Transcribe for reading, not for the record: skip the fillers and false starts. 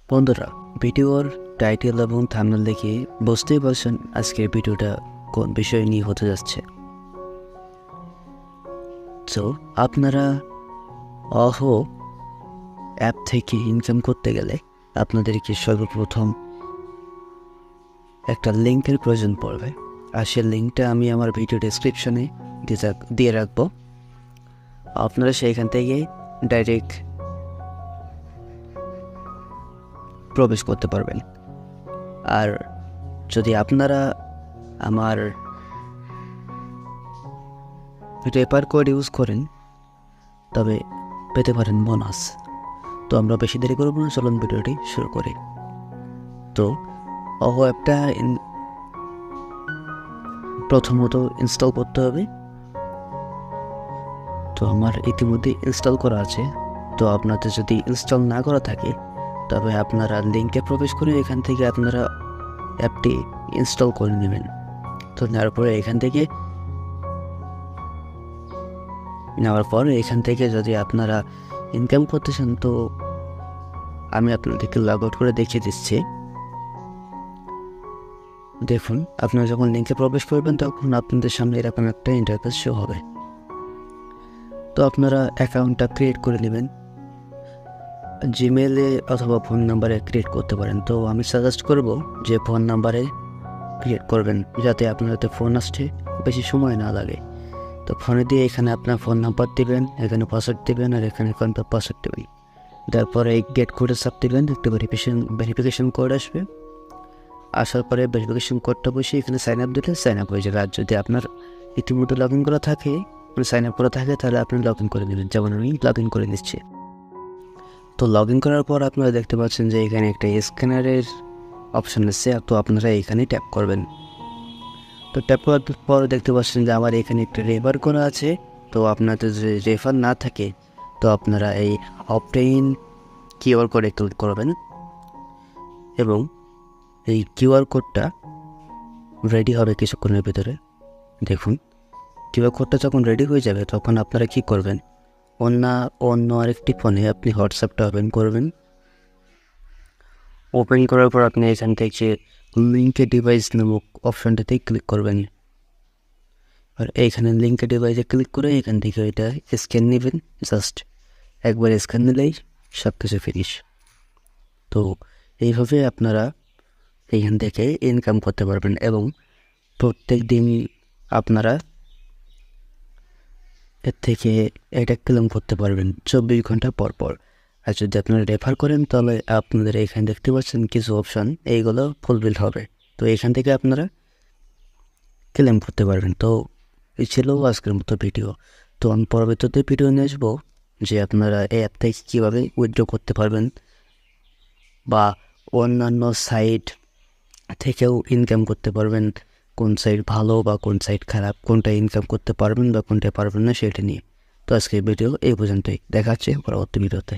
বন্ধুরা, ভিডিওর টাইটেল এবং থাম্বনেল দেখে বুঝতেই পারছেন আজকের ভিডিওটা কোন বিষয় নিয়ে হতে যাচ্ছে। তো আপনারা অহো অ্যাপ থেকে ইনকাম করতে গেলে আপনাদেরকে সর্বপ্রথম একটা লিঙ্কের প্রয়োজন পড়বে, আর সেই লিঙ্কটা আমি আমার ভিডিও ডেসক্রিপশনে দিয়ে রাখবো। আপনারা সেইখান থেকে ডাইরেক্ট প্রবেশ করতে পারবেন। আর যদি আপনারা আমার রেফার কোড ইউজ করেন তবে পেতে পারেন বোনাস। তো আমরা বেশি দেরি করব না, চলুন ভিডিওটি শুরু করি। তো অহো অ্যাপটা প্রথমত ইনস্টল করতে হবে। তো আমার ইতিমধ্যে ইনস্টল করা আছে। তো আপনাদের যদি ইনস্টল না করা থাকে তবে আপনারা লিঙ্কে প্রবেশ করে এখান থেকে আপনারা অ্যাপটি ইনস্টল করে নেবেন। তো নেওয়ার পরে এখান থেকে যদি আপনারা ইনকাম করতে চান তো আমি আপনাদেরকে লগ আউট করে দেখিয়ে দিচ্ছি। দেখুন, আপনারা যখন লিঙ্কে প্রবেশ করবেন তখন আপনাদের সামনে এরকম একটা ইন্টারফেস শো হবে। তো আপনারা অ্যাকাউন্টটা ক্রিয়েট করে নেবেন, জিমেলে অথবা ফোন নাম্বারে ক্রিয়েট করতে পারেন। তো আমি সাজেস্ট করব যে ফোন নাম্বারে ক্রিয়েট করবেন, যাতে আপনার হাতে ফোন আসছে বেশি সময় না লাগে। তো ফোনে দিয়ে এখানে আপনার ফোন নাম্বার দেবেন, এখানে পাসওয়ার্ড দেবেন, আর এখানে কনফার্ম পাসওয়ার্ড দেবেন। তারপরে এই গেট কোডে চাপ দেবেন, একটা ভেরিফিকেশন কোড আসবে। আসার পরে ভেরিফিকেশন কোডটা বসে এখানে সাইন আপ দিলে সাইন আপ হয়ে যাবে। আর যদি আপনার ইতিমধ্যে লগ ইন করা থাকে, সাইন আপ করা থাকে, তাহলে আপনি লগ ইন করে নেবেন, যেমন আমি লগ ইন করে নিচ্ছি। তো লগ ইন করার পর আপনারা দেখতে পাচ্ছেন যে এখানে একটা স্ক্যানারের অপশান আছে। তো আপনারা এখানে ট্যাপ করবেন। তো ট্যাপ করার পর দেখতে পাচ্ছেন যে আমার এখানে একটা রেফার করা আছে। তো আপনাদের যদি রেফার না থাকে তো আপনারা এই অপটেইন কিউআর কোডে ক্লিক করবেন, এবং এই কিউআর কোডটা রেডি হবে কিছুক্ষণের ভিতরে। দেখুন, কিউআর কোডটা যখন রেডি হয়ে যাবে তখন আপনারা কি করবেন, অন্য আরেকটি ফোনে আপনি হোয়াটসঅ্যাপটা ওপেন করবেন। ওপেন করার পর আপনি এখান থেকে লিঙ্কে ডিভাইস নামক অপশানটাতে ক্লিক করবেন। আর এইখানে লিঙ্কে ডিভাইসে ক্লিক করে এখান থেকে এটা স্ক্যান নেবেন। জাস্ট একবার স্ক্যান নিলেই সব কিছু ফিনিশ। তো এইভাবে আপনারা এইখান থেকে ইনকাম করতে পারবেন, এবং প্রত্যেক দিন আপনারা এর থেকে এটা ক্লেম করতে পারবেন 24 ঘন্টা পর পর। আর যদি আপনারা রেফার করেন তাহলে আপনাদের এখানে দেখতে পাচ্ছেন কিছু অপশান, এইগুলো ফুলফিল হবে। তো এখান থেকে আপনারা ক্লেম করতে পারবেন। তো এই ছিল আজকের মতো ভিডিও। তো আমি পরবর্তীতে ভিডিও নিয়ে আসবো যে আপনারা এই অ্যাপ থেকে কীভাবে উইথড্র করতে পারবেন, বা অন্যান্য সাইট থেকেও ইনকাম করতে পারবেন। কোন সাইট ভালো বা কোন সাইট খারাপ, কোনটা ইনকাম করতে পারবেন বা কোনটা পারবেন না সেটা নিয়ে। তো আজকের ভিডিও এই পর্যন্তই, দেখা হচ্ছে পরবর্তী ভিডিওতে।